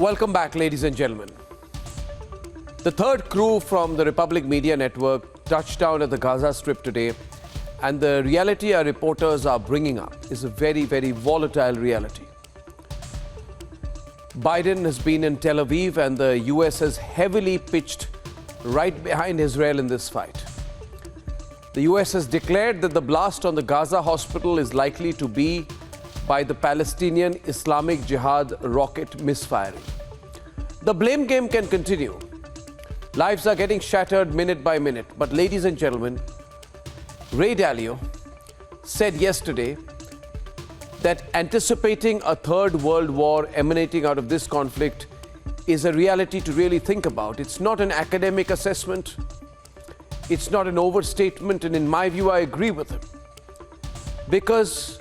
Welcome back, ladies and gentlemen. The third crew from the Republic Media Network touched down at the Gaza Strip today, and the reality our reporters are bringing up is a very, very volatile reality. Biden has been in Tel Aviv, and the US has heavily pitched right behind Israel in this fight. The US has declared that the blast on the Gaza hospital is likely to be by the Palestinian Islamic Jihad rocket misfiring. The blame game can continue. Lives are getting shattered minute by minute. But ladies and gentlemen, Ray Dalio said yesterday that anticipating a third world war emanating out of this conflict is a reality to really think about. It's not an academic assessment. It's not an overstatement. And in my view, I agree with him. Because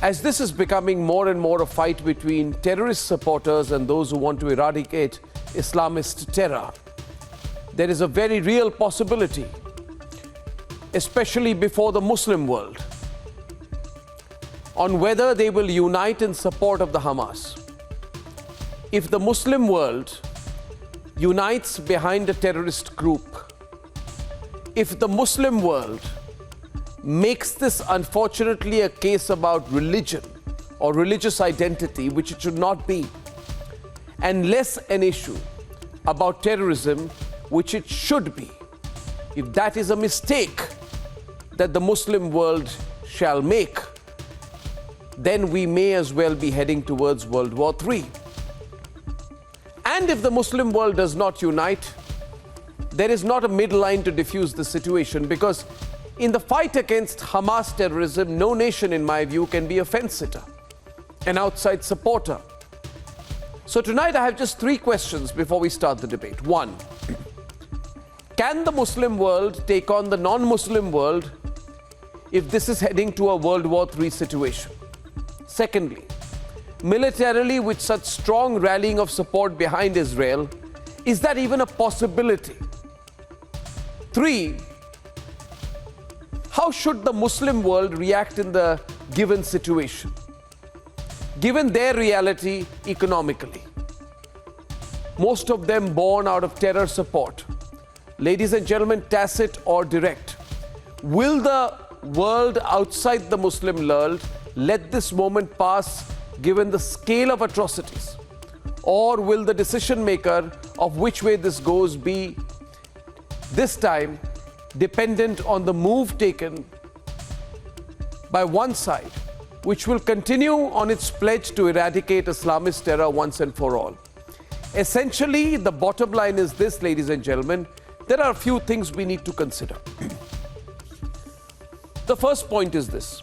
as this is becoming more and more a fight between terrorist supporters and those who want to eradicate Islamist terror, there is a very real possibility, especially before the Muslim world, on whether they will unite in support of the Hamas. If the Muslim world unites behind a terrorist group, if the Muslim world makes this unfortunately a case about religion or religious identity, which it should not be, and less an issue about terrorism, which it should be, if that is a mistake that the Muslim world shall make, then we may as well be heading towards World War III. And if the Muslim world does not unite, there is not a midline to diffuse the situation, because in the fight against Hamas terrorism, no nation, in my view, can be a fence-sitter, an outside supporter. So tonight I have just three questions before we start the debate. One, can the Muslim world take on the non-Muslim world if this is heading to a World War III situation? Secondly, militarily, with such strong rallying of support behind Israel, is that even a possibility? Three, how should the Muslim world react in the given situation, given their reality economically? Most of them born out of terror support. Ladies and gentlemen, tacit or direct, will the world outside the Muslim world let this moment pass given the scale of atrocities? Or will the decision maker of which way this goes be this time dependent on the move taken by one side, which will continue on its pledge to eradicate Islamist terror once and for all? Essentially, the bottom line is this, ladies and gentlemen, there are a few things we need to consider. The first point is this.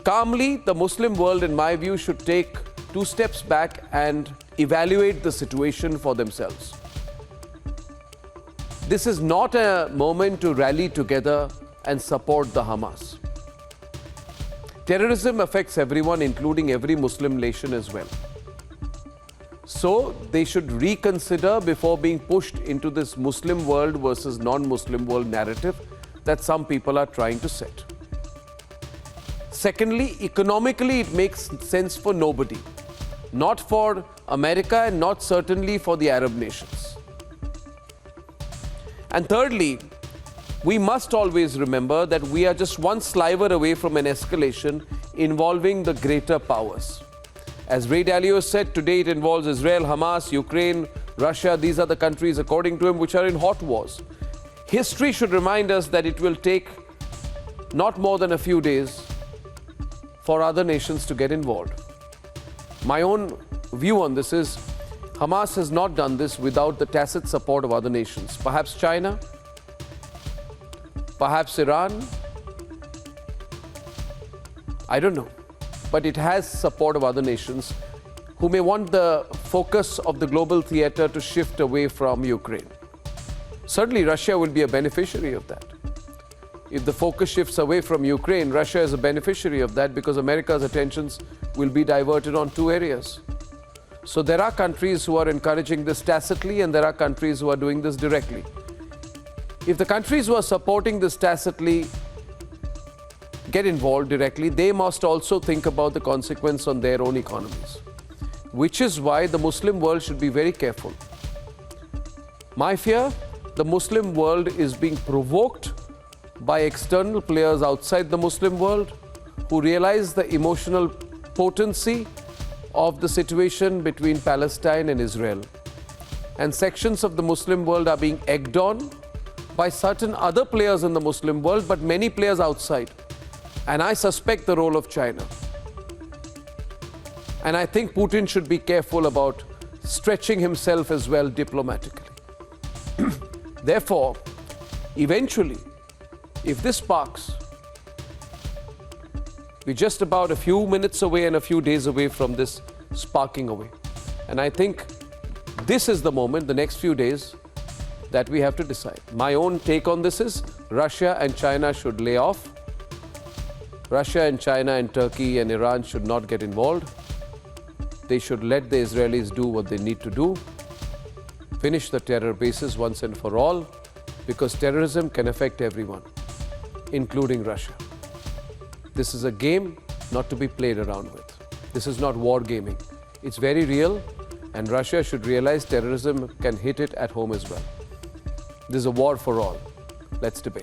Calmly, the Muslim world, in my view, should take two steps back and evaluate the situation for themselves. This is not a moment to rally together and support the Hamas. Terrorism affects everyone, including every Muslim nation as well. So they should reconsider before being pushed into this Muslim world versus non-Muslim world narrative that some people are trying to set. Secondly, economically, it makes sense for nobody. Not for America and not certainly for the Arab nations. And thirdly, we must always remember that we are just one sliver away from an escalation involving the greater powers. As Ray Dalio said, today it involves Israel, Hamas, Ukraine, Russia. These are the countries, according to him, which are in hot wars. History should remind us that it will take not more than a few days for other nations to get involved. My own view on this is Hamas has not done this without the tacit support of other nations. Perhaps China, perhaps Iran, I don't know. But it has support of other nations who may want the focus of the global theater to shift away from Ukraine. Certainly Russia will be a beneficiary of that. If the focus shifts away from Ukraine, Russia is a beneficiary of that because America's attentions will be diverted on two areas. So there are countries who are encouraging this tacitly and there are countries who are doing this directly. If the countries who are supporting this tacitly get involved directly, they must also think about the consequence on their own economies. which is why the Muslim world should be very careful. My fear, the Muslim world is being provoked by external players outside the Muslim world who realize the emotional potency of the situation between Palestine and Israel. And sections of the Muslim world are being egged on by certain other players in the Muslim world, but many players outside. And I suspect the role of China. And I think Putin should be careful about stretching himself as well diplomatically. Therefore, eventually, if this sparks, we're just about a few minutes away and a few days away from this sparking away. And I think this is the moment, the next few days, that we have to decide. My own take on this is Russia and China should lay off. Russia and China and Turkey and Iran should not get involved. They should let the Israelis do what they need to do. Finish the terror bases once and for all, because terrorism can affect everyone, including Russia. This is a game not to be played around with. This is not war gaming. It's very real, and Russia should realize terrorism can hit it at home as well. This is a war for all. Let's debate.